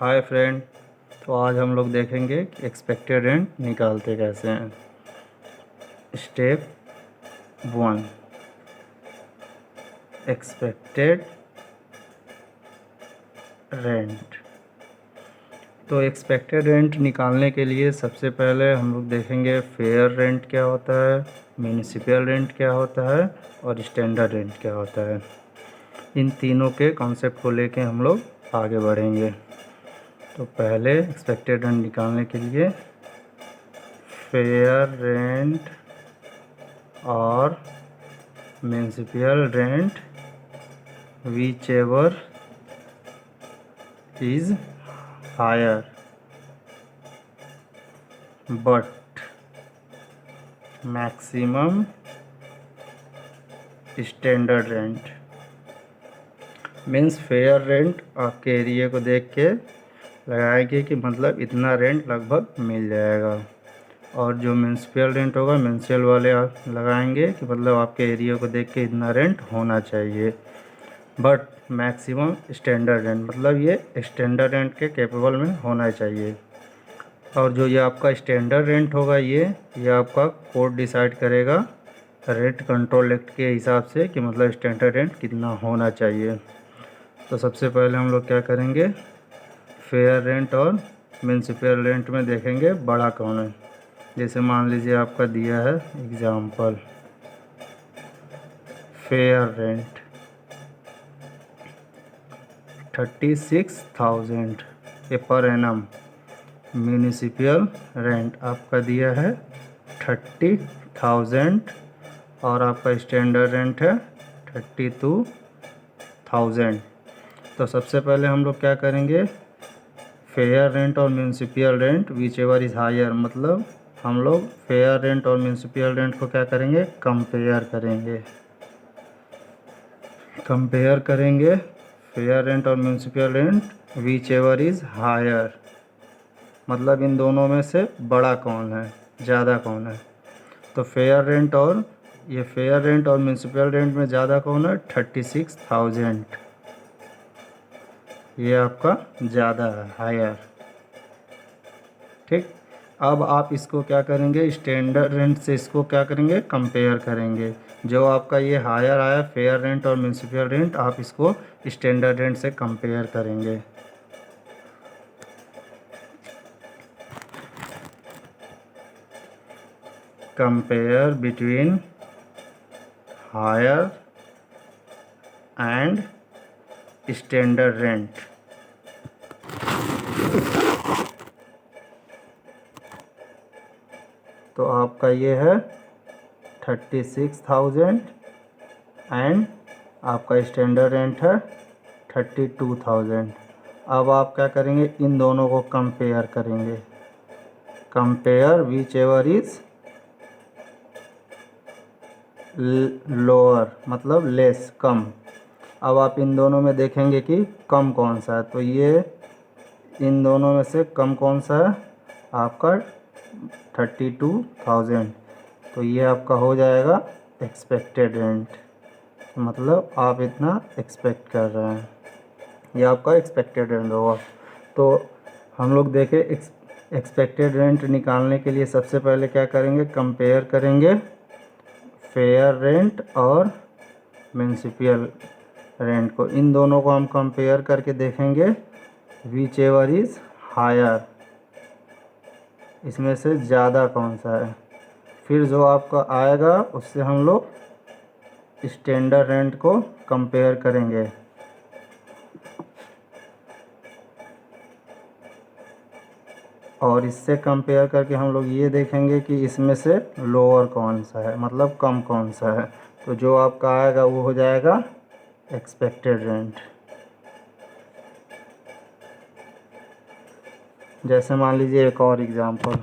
Hi friend. तो आज हम लोग देखेंगे कि एक्सपेक्टेड रेंट निकालते कैसे हैं। Step 1, expected rent. तो एक्सपेक्टेड रेंट निकालने के लिए सबसे पहले हम लोग देखेंगे फेयर रेंट क्या होता है, म्यूनिसिपल रेंट क्या होता है और स्टैंडर्ड रेंट क्या होता है। इन तीनों के कॉन्सेप्ट को लेके हम लोग आगे बढ़ेंगे। तो पहले एक्सपेक्टेड रेंट निकालने के लिए फेयर रेंट और municipal rent whichever is higher but maximum standard rent. Means fair rent आपके एरिया को देख के लगाएंगे कि मतलब इतना रेंट लगभग मिल जाएगा, और जो म्यूनिसिपल रेंट होगा म्यूनिसिपल वाले आप लगाएंगे कि मतलब आपके एरिया को देख के इतना रेंट होना चाहिए। बट मैक्सिमम स्टैंडर्ड रेंट मतलब ये स्टैंडर्ड रेंट के कैपेबल में होना चाहिए। और जो ये आपका स्टैंडर्ड रेंट होगा ये आपका कोर्ट डिसाइड करेगा रेंट कंट्रोल एक्ट के हिसाब से कि मतलब स्टैंडर्ड रेंट कितना होना चाहिए। तो सबसे पहले हम लोग क्या करेंगे, फेयर रेंट और म्यूनिसिपल रेंट में देखेंगे बड़ा कौन है। जैसे मान लीजिए आपका दिया है एग्जाम्पल फेयर रेंट 36,000 ये पर एनम। म्यूनिसिपल रेंट आपका दिया है 30,000 और आपका स्टैंडर्ड रेंट है 32,000। तो सबसे पहले हम लोग क्या करेंगे, फेयर रेंट और municipal rent whichever is higher, मतलब हम लोग फेयर रेंट और म्यूनिसिपल रेंट को क्या करेंगे, कंपेयर करेंगे फेयर रेंट और municipal rent whichever is higher, मतलब इन दोनों में से बड़ा कौन है, ज़्यादा कौन है। तो फेयर रेंट और म्यूनिसिपल रेंट में ज़्यादा कौन है, 36,000 ये आपका ज़्यादा है, हायर। ठीक, अब आप इसको क्या करेंगे, स्टैंडर्ड रेंट से इसको क्या करेंगे, कंपेयर करेंगे। जो आपका ये हायर आया फेयर रेंट और म्यूनिसिपल रेंट, आप इसको स्टैंडर्ड रेंट से कंपेयर करेंगे। Compare between higher and standard rent. तो आपका ये है 36,000 एंड आपका स्टैंडर्ड रेंट है 32,000। अब आप क्या करेंगे, इन दोनों को कंपेयर करेंगे, compare which ever is lower मतलब लेस, कम। अब आप इन दोनों में देखेंगे कि कम कौन सा है, तो ये इन दोनों में से कम कौन सा है, आपका 32,000। तो ये आपका हो जाएगा एक्सपेक्टेड रेंट, मतलब आप इतना एक्सपेक्ट कर रहे हैं, ये आपका एक्सपेक्टेड रेंट होगा। तो हम लोग देखें एक्सपेक्टेड रेंट निकालने के लिए सबसे पहले क्या करेंगे, कंपेयर करेंगे फेयर रेंट और म्यूनिसिपल रेंट को। इन दोनों को हम कंपेयर करके देखेंगे विच एवर इज़ हायर, इसमें से ज़्यादा कौन सा है। फिर जो आपका आएगा उससे हम लोग स्टैंडर्ड रेंट को कंपेयर करेंगे, और इससे कंपेयर करके हम लोग ये देखेंगे कि इसमें से लोअर कौन सा है, मतलब कम कौन सा है। तो जो आपका आएगा वो हो जाएगा एक्सपेक्टेड रेंट। जैसे मान लीजिए एक और एग्जांपल,